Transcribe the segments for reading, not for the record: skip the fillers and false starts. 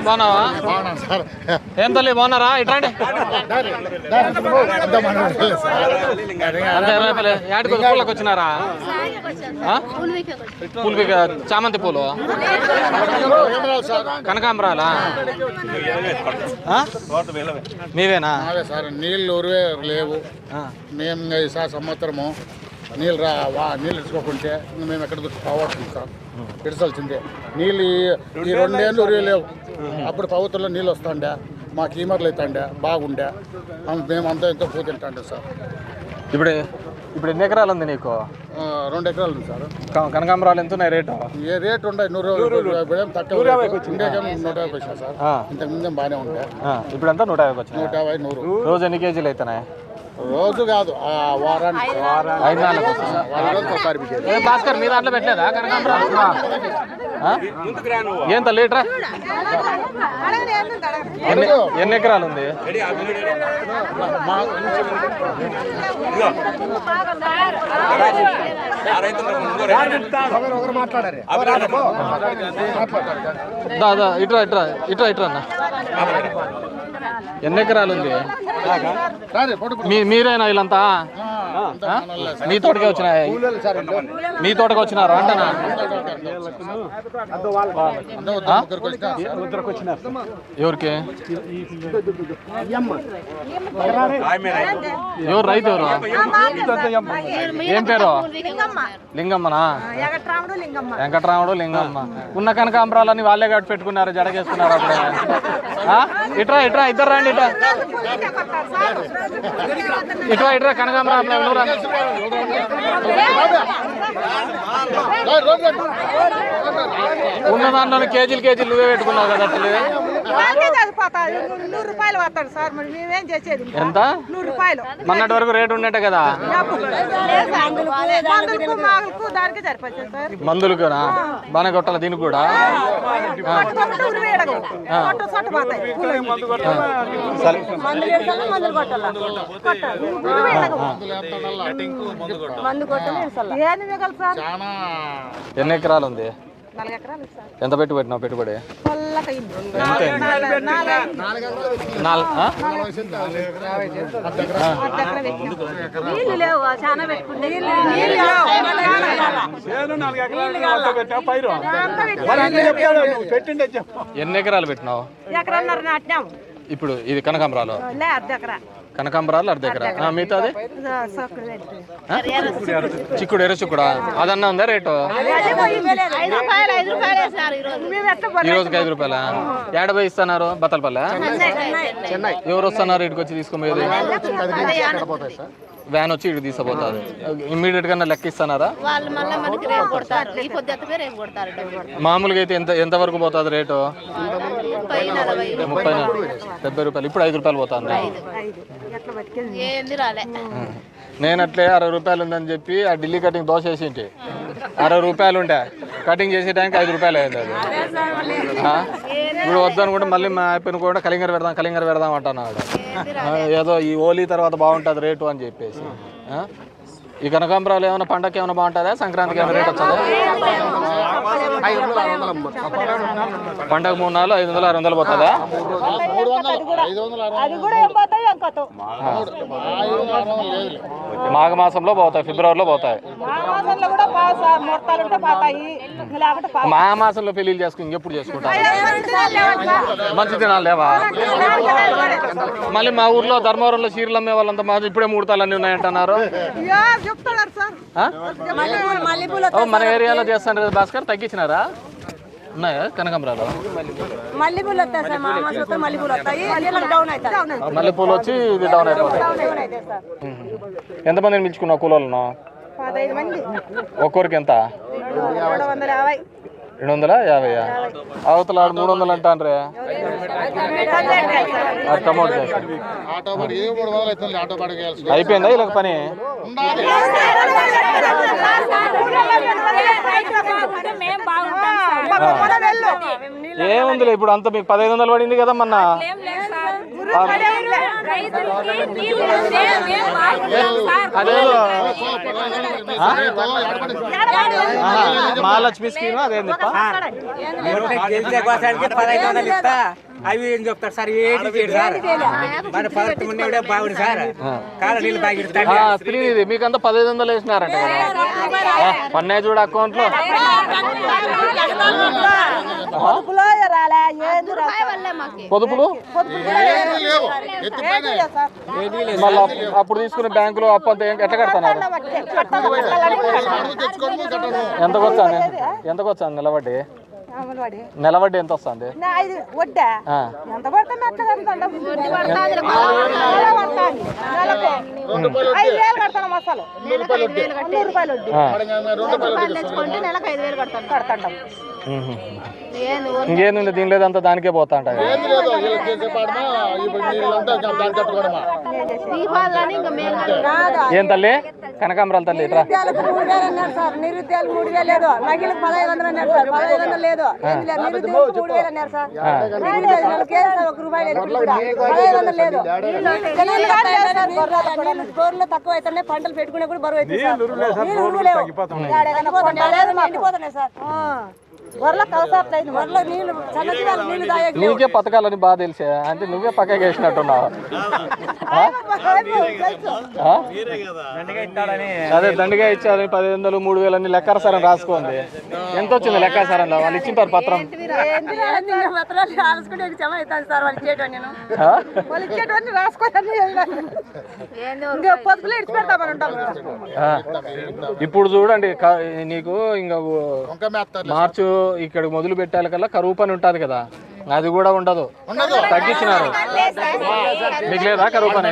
బాగున్నావా? ఏం తల్లి బాగున్నారా? ఇట్లాంటి అంతే 20 రూపాయలు. ఏటికి పూలకు వచ్చినారా? పూలు చామంతి పూలు, కనకాంబరాలా మీవేనా? నీళ్ళు లేవు. మేము ఈసారి సంవత్సరము నీళ్ళు నీళ్ళు ఇచ్చుకోకుంటే మేము ఎక్కడ పోవచ్చు సార్, ఇడసాల్సిందే. నీళ్ళు ఈ 2 ఏళ్ళు లేవు. అప్పుడు పవిత్రలో నీళ్ళు వస్తుండే, మా కీమర్లు అవుతాండే, బాగుండే. మేము అంతా ఎంతో పూ తింటాండే సార్. ఇప్పుడు ఎన్ని ఎకరాలు ఉంది నీకు? 2 ఎకరాలు ఉంది సార్. కనకాంబరాలు ఎంత ఉన్నాయి రేటు? ఏ రేటు ఉండే 100 తక్కువ ఉండేకేమో 150 వచ్చినా సార్. ఇంతకు ముందే బాగానే ఉండే. ఇప్పుడు ఎంత 150 వచ్చినాయి? 150, 100. రోజు ఎన్ని కేజీలు అవుతున్నాయి? రోజు కాదు, వారానికి 5-4 భాస్కర్ మీ దాంట్లో పెట్టలేదా కనకాంబరాలు? ఏం తల్లి లీటరా? ఎన్ని ఎకరాలు ఉంది? ఇట్రా అన్న. ఎన్ని ఎకరాలు ఉంది? మీరేనా వీళ్ళంతా? మీ తోటకే వచ్చినాయి? మీ తోటకి వచ్చినారు అంటనా? ఎవరికి? ఎవరు రైతు? ఎవరు? ఏం పేరు? లింగమ్మనా? వెంకట్రాముడు లింగమ్మ. ఉన్న కనకాంబరాలని వాళ్ళే కట్టి పెట్టుకున్నారు, జడగేసుకున్నారు అప్పుడే. ఇట్రా ఇద్దరు రండి. ఇట్రా కనకాంబరాలు ఉన్న దాంట్లో కేజీలు నువ్వే పెట్టుకున్నావు కదా అసలు. ఎంత? మొన్నటి వరకు రేటు ఉండేట కదా మందులుగా? బాగా కొట్టాలి దీనికి కూడా. ఎన్ని ఎకరాలు ఉంది? 4 ఎకరాలు. ఎంత పెట్టినావు పెట్టుబడి? ఎన్ని ఎకరాలు పెట్టినావు? ఇప్పుడు ఇది కనకాంబరాలు? కనకాంబరాలు 1/2 ఎకరా. మిగతాది చిక్కుడు, ఎర్ర చిక్కుడా? అదన్నా ఉందా రేటు? ఈ రోజుకి 5 రూపాయలా? ఏడబై ఇస్తున్నారు బత్తలపల్లె? ఎవరు వస్తున్నారు ఇటుకు వచ్చి తీసుకోబోయేది? వ్యాన్ వచ్చి ఇటు తీసుకుపోతారు. ఇమ్మీడియట్ గా లెక్క ఇస్తున్నారా? మామూలుగా అయితే ఎంత వరకు పోతుంది రేటు? 30-70 రూపాయలు. ఇప్పుడు 5 రూపాయలు పోతుంది. నేను అట్లే 60 రూపాయలు ఉందని చెప్పి ఆ ఢిల్లీ కటింగ్ దోశ వేసింటి. 60 రూపాయలు ఉంటే కటింగ్ చేసే టైంకి 5 రూపాయలు అయింది అది. ఇప్పుడు వద్దనుకుంటే మళ్ళీ మా అయిపోయిన కూడా కలింగర పెడదాం అంటున్నాడు. ఏదో ఈ హోలీ తర్వాత బాగుంటుంది రేటు అని చెప్పేసి. ఈ కనకాంబరాలు ఏమైనా పండగకి ఏమైనా బాగుంటుందా? సంక్రాంతికి ఏమైనా రేట్ వస్తుందా? పండగ 3-4 500-600 పోతుందా? మాఘ మాసంలో పోతాయి, ఫిబ్రవరిలో పోతాయి. మాఘ మాసంలో పెళ్లిళ్ళు చేసుకుని ఇంకెప్పుడు చేసుకుంటారు? మంచి దినాలు లేవా? మళ్ళీ మా ఊర్లో ధర్మవరంలో చీరలు అమ్మే వాళ్ళంతా మా ఇప్పుడే ముహూర్తాలన్నీ ఉన్నాయంటున్నారు. మన ఏరియాలో చేస్తాను కదా భాస్కర్, తగ్గించినారా? ఉన్నాయా కనకాంబరాలు? మల్లెపూలు వచ్చి ఇది డౌన్ అయిపోతాయి. ఎంతమందిని పిలుచుకున్నావు కూలోళ్ళను? ఒక్కొరికి ఎంత? 250. అవతల 300 అంటాన్రే. అయిపోయిందా ఇలా పని? ఏముందిలే, ఇప్పుడు అంత మీకు 1500 పడింది కదా మొన్న. అదేదో మహాలక్ష్మి స్కీమ్ అదేంది గెలిచే కోసానికి 1500 ఇస్తా అవి ఏం చెప్తారు సార్ ఏంటి చేయడు సార్ మన పదకొండు ముందే బాగుంది సార్ కాల నీళ్ళు బాగా స్త్రీనిధి మీకంతా 1500 వేసినారంట కదా పన్నయ్య చూడ అకౌంట్ లో పొదుపులు మళ్ళీ అప్పుడు తీసుకున్న బ్యాంకులో అప్పు అంతా ఎట్లా కడతారు ఎంతకు వచ్చాను నిలబడి నిలబడి ఎంత వస్తుంది ఇంకేంది దీని లేదంతా దానికే పోతా అంట ఏం తల్లి కనకాంబరాలు తల్లి ఇట్లా నిరుద్యోగాలు 3000 లేదు మహిళలకు 1500 అన్నారు సార్ 1500 లేదు నిరుద్యోగులకు 3000 అన్నారు సార్ గోర్లు తక్కువ అవుతున్నాయి పంటలు పెట్టుకునే కూడా బరువు అవుతుంది సార్ గొర్రెలకు అవసరం గొర్రెలు నీళ్ళు చల్లజీవాలు నీళ్ళు తాగే నీకే పథకాలని బాగా తెలిసే అంటే నువ్వే పక్కగా వేసినట్టున్నావు అదే దండిగా ఇచ్చారు 1500 3000 అని లెక్కాసారం రాసుకోండి ఎంత వచ్చింది లెక్కాసారంలో వాళ్ళు ఇచ్చింటారు పత్రం ఇప్పుడు చూడండి నీకు ఇంకా మార్చు ఇక్కడ మొదలు పెట్టాలి కల్లా కరువు పని ఉంటుంది కదా అది కూడా ఉండదు తగ్గించినారు మీకు లేదా కరువు పని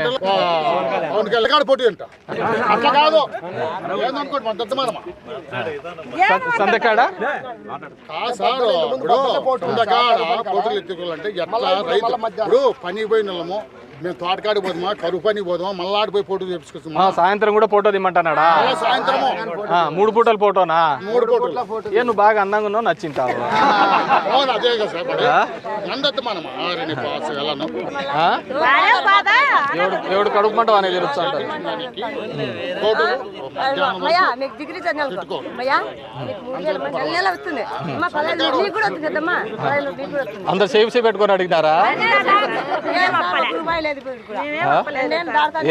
సందకాడ ఇప్పుడు పని పోయిన వాళ్ళము మేము తోటకాడికి పోదామా కరువు పని పోదామా మళ్ళీ ఆడిపోయి ఫోటో తెప్పించుకొస్తామా సాయంత్రం కూడా ఫోటో దిమ్మంటాడా సాయంత్రం 3 పూటల ఫోటోనా 3 ఫోటోలు ఏ నువ్వు బాగా అందంగా ఉన్నావు నచ్చింటావు అదే కదా సార్ అందద్దు మనం ఎవడు కడుపు మంట అనేది తెలుస్తుంటారు మీకు డిగ్రీ చదివాను వస్తుంది అందరు సేఫ్ పెట్టుకొని అడిగినారా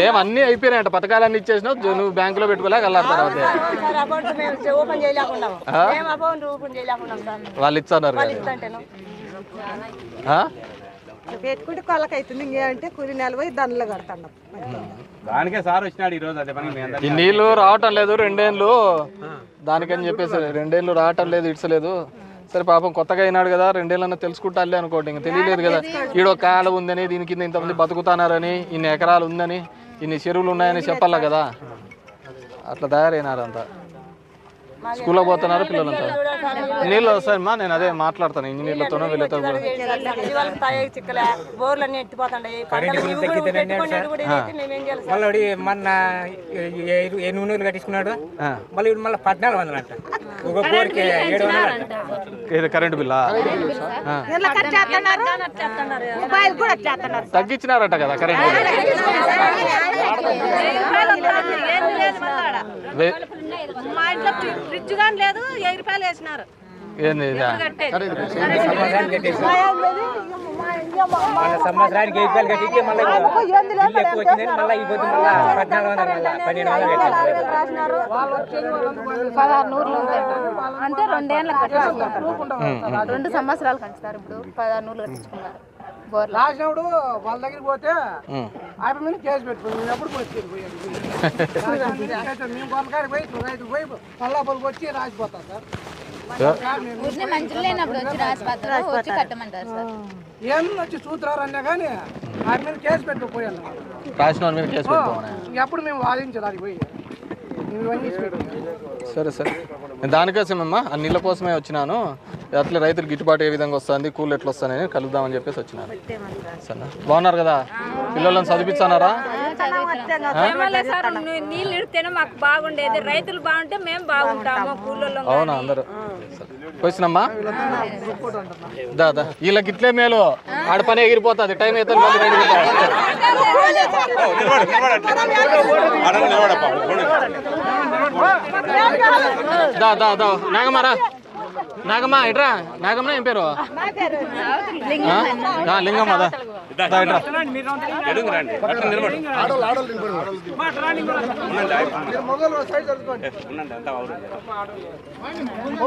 ఏమన్నీ అయిపోయినాయంట పథకాలన్నీ ఇచ్చేసినావు నువ్వు బ్యాంకులో పెట్టుకోలేక వెళ్ళారు వాళ్ళు ఇచ్చన్నారు పెట్టుకుంటే కొలక అవుతుంది ఇంకేమంటే కూలి నెల పోయి దండలు కడతాం దానికే సార్ వచ్చినాడు ఈ రోజు అదే పని ఈ నీళ్లు రావటం లేదు 2 ఏళ్ళు దానికని చెప్పేసి 2 ఏళ్ళు రావటం లేదు ఇడ్చలేదు సరే పాపం కొత్తగా అయినాడు కదా 2 ఏళ్ళన్నా తెలుసుకుంటాలే అనుకోండి ఇంకా తెలియలేదు కదా ఈడో కాలం ఉందని దీని కింద ఇంతమంది బతుకుతున్నారని ఇన్ని ఎకరాలు ఉందని ఇన్ని చెరువులు ఉన్నాయని చెప్పాలా కదా అట్లా తయారైనారు అంతా స్కూల్లో పోతున్నారు పిల్లలంతా నీళ్ళు వస్తాయమ్మా నేను అదే మాట్లాడతాను ఇంజనీర్లతోనో వీళ్ళతో మళ్ళీ మొన్న 800 కట్టించుకున్నాడు మళ్ళీ మళ్ళీ 1400 అంట ఒక బోర్కి 700 కరెంటు బిల్లా తగ్గించినారట కదా కరెంట్ ఫ్రిడ్జ్ కానీ లేదు 1000 రూపాయలు వేసినారు ఏంది సంవత్సరానికి 1000 రూపాయలు కట్టించి మళ్ళీ ఎక్కువ వచ్చింది మళ్ళీ ఇప్పుడు మళ్ళీ 1600 అంటే 2 ఏళ్ళ కట్టించుకున్నారు 2 సంవత్సరాలు కట్టిస్తారు ఇప్పుడు 1600 కట్టించుకున్నారు రాసినప్పుడు వాళ్ళ దగ్గరికి పోతే ఆయన మీద కేసు పెట్టుకుని ఎప్పుడు మేము కొనకాడికి పోయి రైతులు పోయి పల్లాపల్లికి వచ్చి రాసిపోతాం సార్ మంచులు లేనప్పుడు వచ్చి రాసిపోతారు వచ్చి కట్టమంటారు సార్ ఏం వచ్చి చూతున్నారు అన్నా కానీ ఆయన మీద కేసు పెట్టుకుపోయాను రాసిన మీద కేసు పెట్టుకోమని ఎప్పుడు మేము వాదించడానికి పోయి సరే సరే నేను దానికోసమమ్మా ఆ నీళ్ళ కోసమే వచ్చినాను అట్లా రైతులు గిట్టుబాటు ఏ విధంగా వస్తుంది, కూలు ఎట్లా వస్తాయని కలుద్దామని చెప్పేసి వచ్చినారు. సరే బాగున్నారు కదా, పిల్లలను చదివిస్తున్నారా? నీళ్ళు ఇడితేనే మాకు బాగుండేది, రైతులు బాగుంటే మేము బాగుంటాము కూలీలు. అవునా అందరు పోయినమ్మా దాదా వీళ్ళకి ఇట్లే మేలు, ఆడ పని ఎగిరిపోతుంది, టైం అయితే దా దా దా నాగమ్మారా, నాగమ్మ ఇట్రా, నాగమ్మ ఏం పేరు? లింగమ్మ దా ఇట్రా.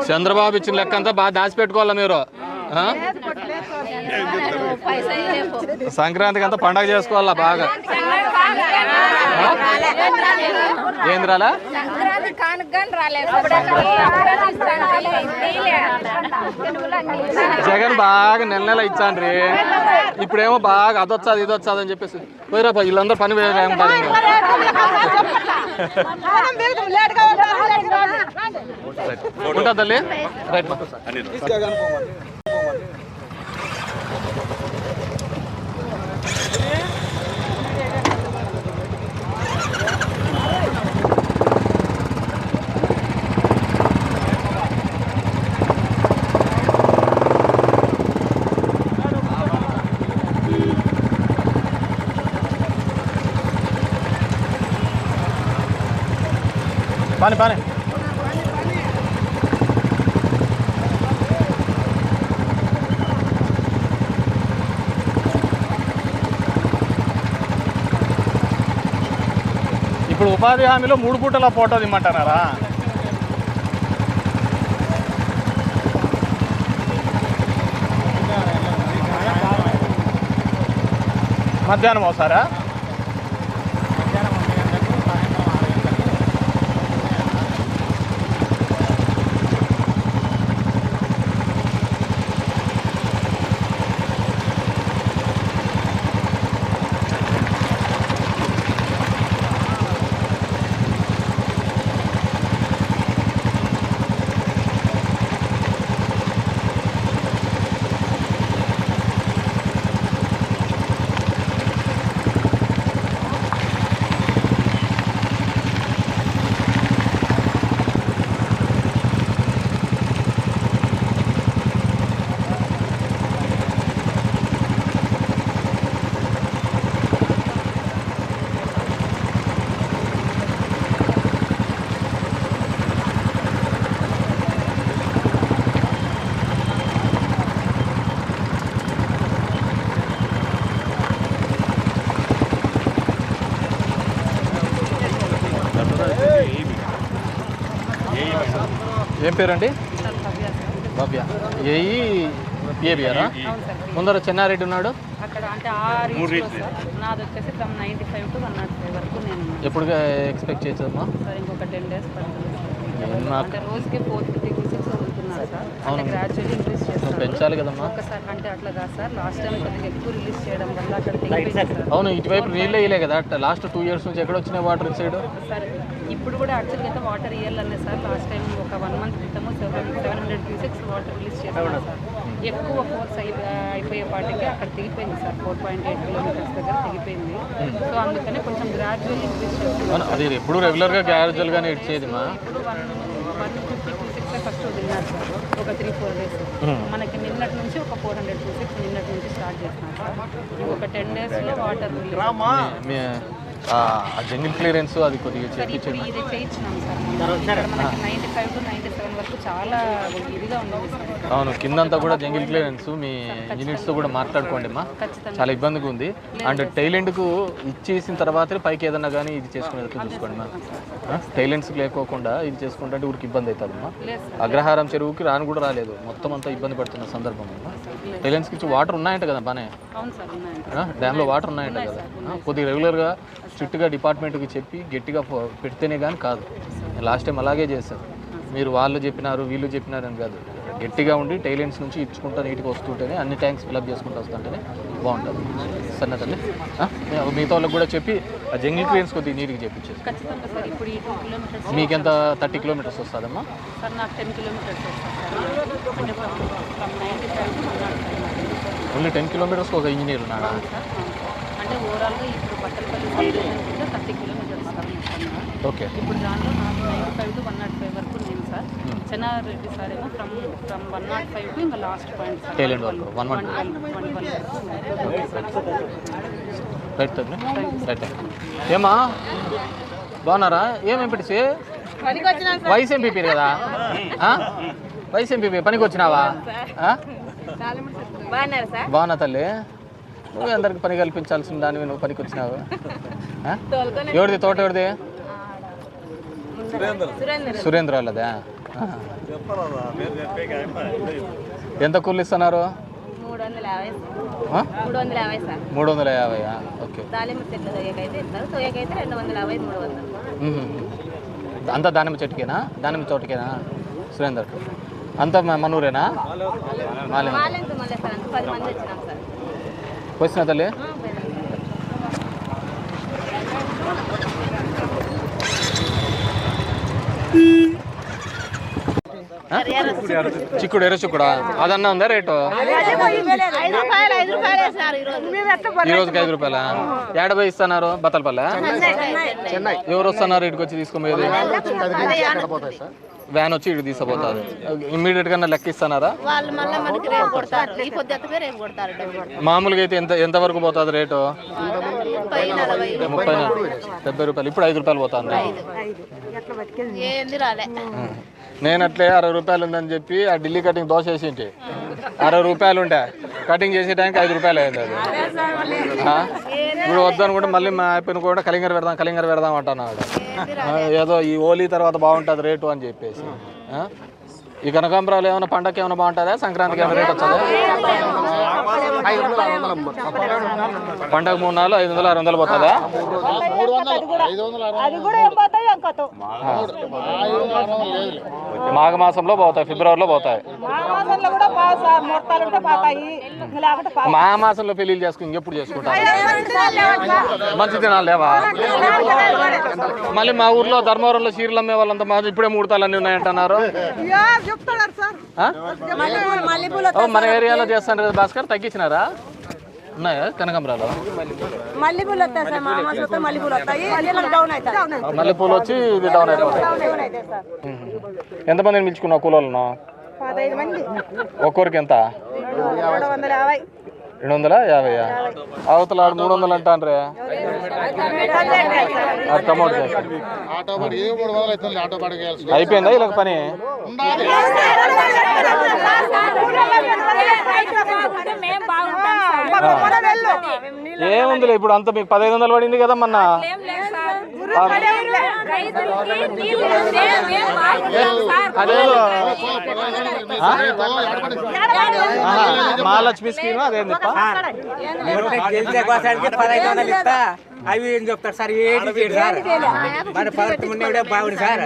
చంద్రబాబు ఇచ్చిన లెక్క అంతా బాగా దాచిపెట్టుకోవాలా మీరు. సంక్రాంతికి అంతా పండగ చేసుకోవాలా బాగా. ఏంది రాలా? జగన్ బాగా నెల నెల ఇచ్చాండ్రి, ఇప్పుడేమో బాగా అదొచ్చాది ఇది వచ్చాది అని చెప్పేసి పోయిరా వీళ్ళందరూ పని ఉంటా తల్లి. రైట్ పాని పాని. ఇప్పుడు ఉపాధి హామీలో 3 పూటల ఫోటో ఇమ్మంటున్నారా? మధ్యాహ్నం ఒకసారా? ఏం పేరండి? భవ్య. ఏబిఆరా? ముందర చెన్నారెడ్డి ఉన్నాడు. ఎప్పుడు ఎక్స్పెక్ట్ చేసేదమ్మా? ఇంకొక 10 days పడుతుంది. అంటే రోజుకి 456 వదులుతున్నారు సార్. అంటే గ్రాడ్యువల్లీ ఇంక్రీజ్ చేస్తారు. పెంచాలి కదమ్మా. ఒకసారి అంటే అట్లా కాదు సార్, లాస్ట్ టైం కొద్దిగా ఎక్కువ రిలీజ్ చేయడం వల్ల అక్కడ తెగిపోయింది సార్. అవును, ఇటువైపు నీళ్ళే ఇలే కదా లాస్ట్ 2 years నుంచి. ఎక్కడ వచ్చినాయి వాటర్ ఇటు సైడ్? సార్ ఇప్పుడు కూడా యాక్చువల్గా అయితే వాటర్ ఇవ్వాలనే సార్. లాస్ట్ టైం ఒక 1 month క్రితము 700 cubics వాటర్ రిలీజ్ చేస్తున్నారు సార్. ఎక్కువ ఫోర్స్ అయిపోయే పాటికి అక్కడ తెగిపోయింది సార్. 4.8 kilometers దగ్గర తెగిపోయింది. సో అందుకని కొంచెం గ్రాడ్యువల్లీ ఇంక్రీజ్ చేస్తున్నారు. అది ఎప్పుడు రెగ్యులర్గా గ్రాడ్యువల్గానే ఇచ్చేది మా. ఇప్పుడు 150 cubics ఫస్ట్ వదిలినారు సార్ ఒక 3-4 days. మనకి నిన్నటి నుంచి ఒక 400 cubics నిన్నటి నుంచి స్టార్ట్ చేస్తున్నారు సార్. ఇంకొక 10 daysలో వాటర్ జంగిల్ క్లియరెన్స్ అది కొద్దిగా చేయించండి. ఇది చేయించినాం సార్. మనకి 95 to 97 వరకు చాలా ఇదిగా ఉంది సార్. అవును, కిందంతా కూడా జంగిల్ క్లియరెన్స్ మీ యూనిట్స్తో కూడా మాట్లాడుకోండి అమ్మా. చాలా ఇబ్బందిగా ఉంది. అండ్ టైలెంట్కు ఇచ్చేసిన తర్వాతే పైకి ఏదన్నా కానీ ఇది చేసుకునేది చూసుకోండి మా. టైలెంట్స్కి లేకోకుండా ఇది చేసుకుంటే ఊరికి ఇబ్బంది అవుతుంది అమ్మా. అగ్రహారం చెరువుకి రాను కూడా రాలేదు, మొత్తం అంతా ఇబ్బంది పడుతున్న సందర్భం అమ్మా. టైలెంట్స్కి ఇచ్చి వాటర్ ఉన్నాయంట కదా బానే? డ్యామ్లో వాటర్ ఉన్నాయంట కదా? కొద్దిగా రెగ్యులర్గా స్ట్రిక్ట్గా డిపార్ట్మెంట్కి చెప్పి గట్టిగా పెడితేనే కానీ కాదు. లాస్ట్ టైం అలాగే చేశారు మీరు. వాళ్ళు చెప్పినారు వీళ్ళు చెప్పినారు అని కాదు, గట్టిగా ఉండి టైలెంట్స్ నుంచి ఇచ్చుకుంటా నీట్గా వస్తుంటేనే అన్ని ట్యాంక్స్ ఫిల్అప్ చేసుకుంటూ వస్తుంటేనే బాగుంటుంది. సరే తల్లి మిగతా వాళ్ళకి కూడా చెప్పి ఆ జంగిల్ క్లియర్స్ కొద్దిగా నీట్గా చెప్పించేది. ఖచ్చితంగా సార్. ఇప్పుడు ఈ 2 కిలోమీటర్స్ మీకు ఎంత 30 కిలోమీటర్స్ వస్తుందమ్మా? సార్ నాకు 10 కిలోమీటర్స్ వస్తుంది సార్. అంటే ఫ్రమ్ 95 to 105. ఓన్లీ 10 కిలోమీటర్స్కి ఒక ఇంజనీర్ ఉన్నాడా? అంటే ఓవరాల్గా ఇప్పుడు బట్టలపల్లి సైడ్ అనుకుంటే 30 కిలోమీటర్స్ సార్ మొత్తం. ఓకే. ఇప్పుడు దాంట్లో నాకు 95 to 105 వరకు నేను సార్. చెన్నారెడ్డి సార్ ఏమో ఫ్రమ్ 105 to ఇంకా లాస్ట్ పాయింట్ సార్. టైలెంట్ వరకు 112 రైట్ తల్లి రైట్. ఏమా బాగున్నారా? ఏమేం పెట్టేసి వైస్ ఎంపీపీ కదా? వైస్ ఎంపీపీ పనికి వచ్చినావా? బాగున్నారు సార్. బాగున్నా తల్లి. నువ్వు అందరికి పని కల్పించాల్సిన దానివి నువ్వు పనికి వచ్చినావు. ఎవరిది తోట? ఎవరిది? సురేంద్ర వాళ్ళదా? ఎంత కూలి ఇస్తున్నారు? 350 సార్. 350. ఓకే. దానిమ్మ చెట్లు సోయకైతే ఇస్తారు. సోయకైతే 250, 300. అంతా దానిమ్మ చెట్టుకేనా? దానిమ్మ తోటకేనా సురేందర్? అంతా మనూరేనా? మాలెంత మళ్ళీ సార్ అంత 10 మంది వచ్చినాం సార్. వచ్చినా తల్లి? చిక్కుడు ఎర్ర చిక్కుడా అదన్నా ఉందా రేటు? ఈ రోజుకి 5 రూపాయలా? ఏడబై ఇస్తున్నారు బత్తలపల్లె? చెన్నై. ఎవరు వస్తున్నారు ఇటుకు వచ్చి తీసుకుపోయేది? వ్యాన్ వచ్చి ఇటు తీసుకుపోతారు. ఇమ్మీడియట్ గా లెక్క ఇస్తున్నారా? మామూలుగా అయితే ఎంత వరకు పోతుంది రేటు? 30, 70 రూపాయలు. ఇప్పుడు 5 రూపాయలు పోతుంది. నేను అట్లే 60 రూపాయలు ఉందని చెప్పి ఆ ఢిల్లీ కటింగ్ దోశ వేసింటి. 60 రూపాయలు ఉంటే కటింగ్ చేసే టైంకి 5 రూపాయలు అయింది అది. ఇప్పుడు వద్దనుకుంటే మళ్ళీ మా అయిపోయిన కూడా కలింగర పెడదాం అంటున్నాడు. ఏదో ఈ హోలీ తర్వాత బాగుంటుంది రేటు అని చెప్పేసి. ఈ కనకాంబరాలు ఏమైనా పండగకి ఏమైనా బాగుంటుందా? సంక్రాంతికి ఏమైనా రేట్ వస్తుందా? పండగ 3 నాలుగు 500, 600 పోతుందా? మాఘ మాసంలో పోతాయి, ఫిబ్రవరిలో పోతాయి. మాఘ మాసంలో పెళ్లిళ్ళు చేసుకుని ఇంకెప్పుడు చేసుకుంటారు? మంచి దినాలు లేవా? మళ్ళీ మా ఊర్లో ధర్మవరంలో చీరలు అమ్మే వాళ్ళంతా మా ఇప్పుడే ముహూర్తాలన్నీ ఉన్నాయంటున్నారు. మన ఏరియాలో చేస్తాను కదా భాస్కర్, తగ్గించినారా? ఉన్నాయా కనకాంబరాలు? మల్లెపూలు వస్తాయి సార్. మా మాసంలో మల్లెపూలు వస్తాయి. డౌన్ అవుతాయి. మల్లెపూలు వచ్చి ఇది డౌన్ అయిపోతాయి. ఎంతమందిని పిలుచుకున్నావు కూలోళ్ళను? 15 మంది. ఒక్కొరికి ఎంత? 250. 250. అవతల 300 అంటాన్రే. కమౌట్ అయిపోయిందా ఇలా పని? ఏముందిలే ఇప్పుడు అంతా మీకు 1500 పడింది కదా మొన్న. అదేదో మహాలక్ష్మి స్కీమ్ అదేంది? గెలిచే కోసానికి 1500 ఇస్తా. అవి ఏం చెప్తారు సార్? ఏంటి చేయడు సార్. మరి 11 ముందే బాగుంది సార్.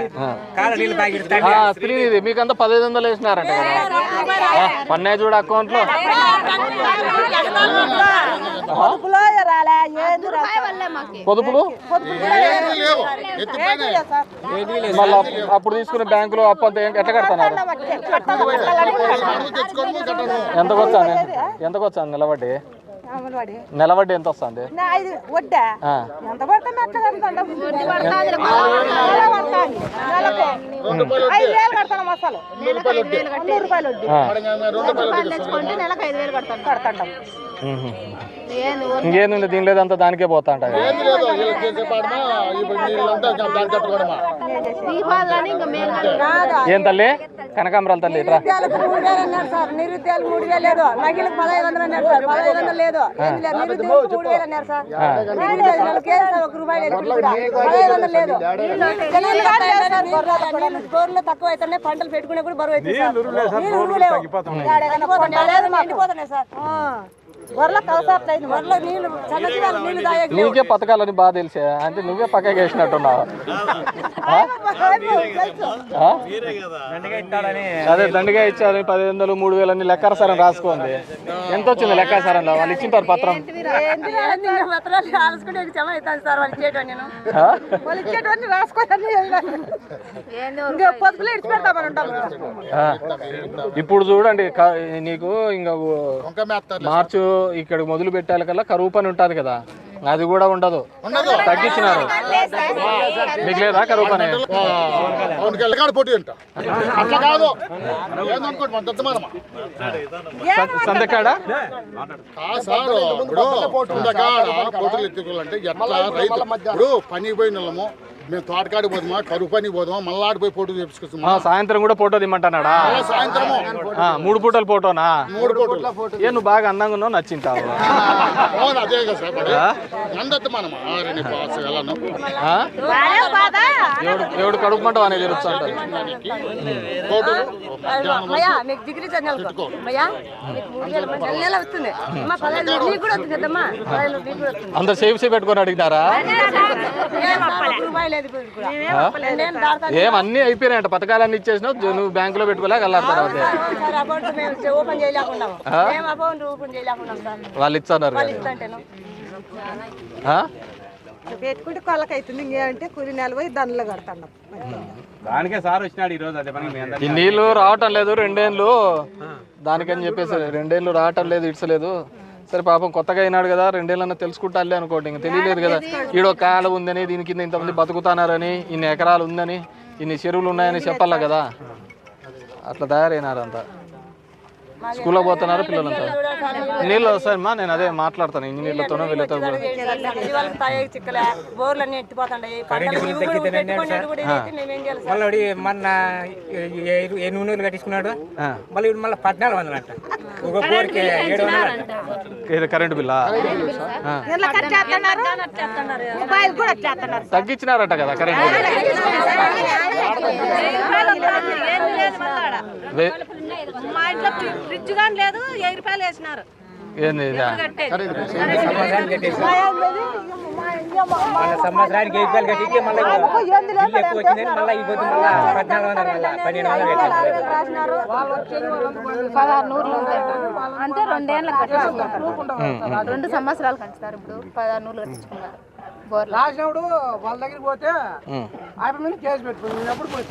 కాళ్ళ నీళ్ళు బాగా స్క్రీన్ ఇది మీకంతా 1500 వేసినారంట కదా? పన్నాయి చూడ అకౌంట్ లో. పొదుపులు మళ్ళీ అప్పుడు తీసుకునే బ్యాంకులో అప్పు అంతా ఎట్లా కడతారు? ఎంతకు వస్తుంది నిలబడి? నిలబడి ఎంత వస్తుంది? ఇంకేంది దీని లేదంతా దానికే పోతా ఉంటాయి. ఏం తల్లి కనకాంబరాలు తల్లి? నిరుద్యోగులు 3000 లేదు. మహిళలకు 1500 అన్నారు సార్. 1500 లేదు. నిరుద్యోగులు 3000 అన్నారు సార్. బోర్లో తక్కువ అవుతున్నాయి. పంటలు పెట్టుకునే కూడా బరువు అవుతుంది సార్. వరల కలసట్లేదు వరల నీళ్ళు చల్లటి నీళ్ళు తాగేకి నీకే పథకాలని బాగా తెలిసే అంటే నువ్వే పక్కకి వేసినట్టున్నావు. అదే దండిగా ఇచ్చారు 10,000 3,000 అని లెక్కాసారం రాసుకోండి. ఎంత వచ్చింది లెక్కాసారంలో? వాళ్ళు ఇచ్చింటారు పత్రం. పత్రాలు రాసుకుంటే జమ అవుతాను సార్ వాళ్ళు ఇచ్చేటోని నేను వాళ్ళు ఇచ్చేటోని రాసుకోవాలి ఇంకా పొద్దులు ఇడిచి పెడతామని ఉంటాము. ఇప్పుడు చూడండి నీకు ఇంకా వంక మేస్తారు మార్చు ఇక్కడ మొదలు పెట్టాలి కల్లా కరువు పని ఉంటుంది కదా, అది కూడా ఉండదు, తగ్గించినారు. మీకు లేదా కరువు పని? అవును పోటీ అంట అట్లా కాదు ఏందనుకోండి మన దత్తమానమా సందకాడ సార్ ఇప్పుడు పోటీలు ఎత్తుకోవాలంటే ఎట్లా రైతు ఇప్పుడు పనికి పోయిన వాళ్ళము మేము తోటకాడికి పోదామా కరువు పనికి పోదామా మళ్ళీ ఆడిపోయి ఫోటో తెప్పించుకొస్తామా? సాయంత్రం కూడా ఫోటో దిమ్మంటున్నాడా? సాయంత్రము 3 పూటలు ఫోటోనా? 3 ఫోటోలు. ఏ నువ్వు బాగా అందంగా ఉన్నావు, నచ్చింటావు. అవును అదే కదా సార్ అందత్తమానమా వెళ్ళను ఎవడు కడుపు మంట అనేది తెలుస్తా ఉంటారు. మీకు డిగ్రీ చదివిన నెల వస్తుంది అమ్మా 15 నీకు కూడా వస్తుంది కదమ్మా 15 నీకు కూడా వస్తుంది. అందరు సేఫ్ పెట్టుకొని అడిగినారా? రూపాయలు లేదు ఇప్పుడు కూడా. ఏమన్నీ అయిపోయినాయంట, పథకాలన్నీ ఇచ్చేసినావు, నువ్వు బ్యాంకులో పెట్టుకోలేక వెళ్ళారు తర్వాత. సార్ అకౌంట్ మేము ఓపెన్ చేయలేకున్నాము, మేము అకౌంట్ ఓపెన్ చేయలేకున్నాం సార్. వాళ్ళు ఇచ్చన్నారు వాళ్ళు ఇస్తాంటేను పెట్టుకుంటే కొలకైతుంది ఇంకేమంటే కూలి నెల పోయి దండలు కడతాం. దానికే సార్ వచ్చినాడు ఈ రోజు. అదే పని ఈ నీళ్లు రావటం లేదు 2 ఏళ్ళు దానికని చెప్పేసి 2 ఏళ్ళు రావటం లేదు, ఇడ్చలేదు. సరే పాపం కొత్తగా అయినాడు కదా, 2 ఏళ్ళన్నా తెలుసుకుంటాలే అనుకోండి. ఇంకా తెలియలేదు కదా ఈడో కాలం ఉందని, దీని కింద ఇంతమంది బతుకుతున్నారని, ఇన్ని ఎకరాలు ఉందని, ఇన్ని చెరువులు ఉన్నాయని చెప్పాలా కదా. అట్లా తయారైనారంతా. స్కూల్లో పోతున్నారు పిల్లలంతా. నీళ్ళు వస్తాయమ్మా, నేను అదే మాట్లాడతాను ఇంజనీర్లతోనో వీళ్ళతో కూడా. బోర్లన్నీ ఎత్తిపోతాయి. మళ్ళీ మొన్న 800 కట్టించుకున్నాడు, మళ్ళీ మళ్ళీ 1400 అంట. ఒక బోర్కి 700 కరెంటు బిల్లా తగ్గించినారట కదా కరెంటు మా ఇంట్లో ఫ్రిడ్జ్ కానీ లేదు, 1000 రూపాయలు వేసినారు. ఏంది సంవత్సరానికి 1000 రూపాయలు కట్టించి మళ్ళీ ఎక్కువ వచ్చిందని మళ్ళీ అయిపోతుంది. మళ్ళీ 1400 1600 అంటే 2 ఏళ్ళకి కట్టించుకుంటారు. 2 సంవత్సరాలు కట్టిస్తారు. ఇప్పుడు 1600 కట్టించుకున్నారు. రాసినప్పుడు వాళ్ళ దగ్గరికి పోతే ఆయన మీద కేసు పెట్టుకుని మేము ఎప్పుడు పోయి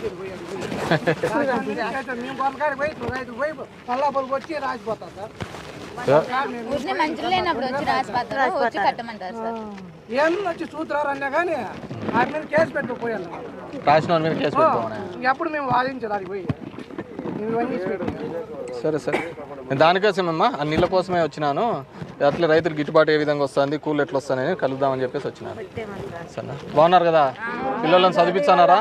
మేము కొనకాడికి పోయి రైతు పోయి పల్లాపల్లికి వచ్చి రాసిపోతాం సార్. మంచులు లేనప్పుడు వచ్చి రాసిపోతారు, వచ్చి కట్టమంటారు సార్. ఏం వచ్చి చూతున్నారు అన్నా కానీ ఆయన మీద కేసు పెట్టుకుపోయాను. రాసిన మీద కేసు పెట్టుకోమని ఎప్పుడు మేము వాదించాలి అది పోయి సరే సరే నేను దానికోసమమ్మా ఆ నీళ్ళ కోసమే వచ్చినాను. అట్లా రైతులు గిట్టుబాటు ఏ విధంగా వస్తుంది, కూలు ఎట్లా వస్తాయని కలుద్దామని చెప్పేసి వచ్చినాను. సరే బాగున్నారు కదా, పిల్లలను చదివిస్తున్నారా?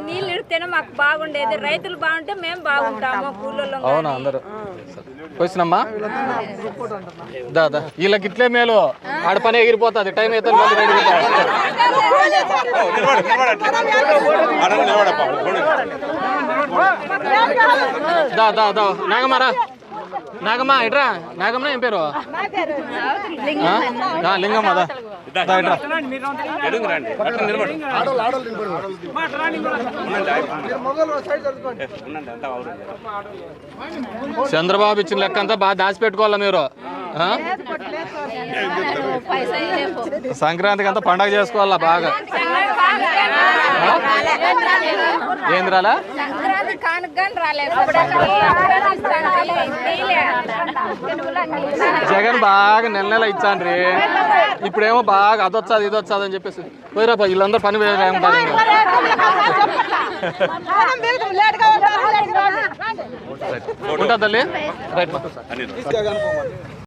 నీళ్ళు ఇడితేనే మాకు బాగుండేది, రైతులు బాగుంటే మేము బాగుంటాము కూలీలు. అవునా అందరూ వచ్చినమ్మా దాదా వీళ్ళకి ఇట్లే మేలు, ఆడ పని ఎగిరిపోతుంది, టైం అయితే దా దా దా నాగమ్మారా నాగమ్మ ఇట్రా. నాగమ్మ ఏం పేరు? లింగమ్మ దా ఇట్రా. చంద్రబాబు ఇచ్చిన లెక్క అంతా బాగా దాచిపెట్టుకోవాలా మీరు. సంక్రాంతికి అంతా పండగ చేసుకోవాలా బాగా. ఏంది రాలా? జగన్ బాగా నెల ఇచ్చాండ్రి, ఇప్పుడేమో బాగా అదొచ్చాది ఇదొచ్చాది అని చెప్పేసి పోయిరా వీళ్ళందరూ పని ఉంటుంది తల్లి రైట్.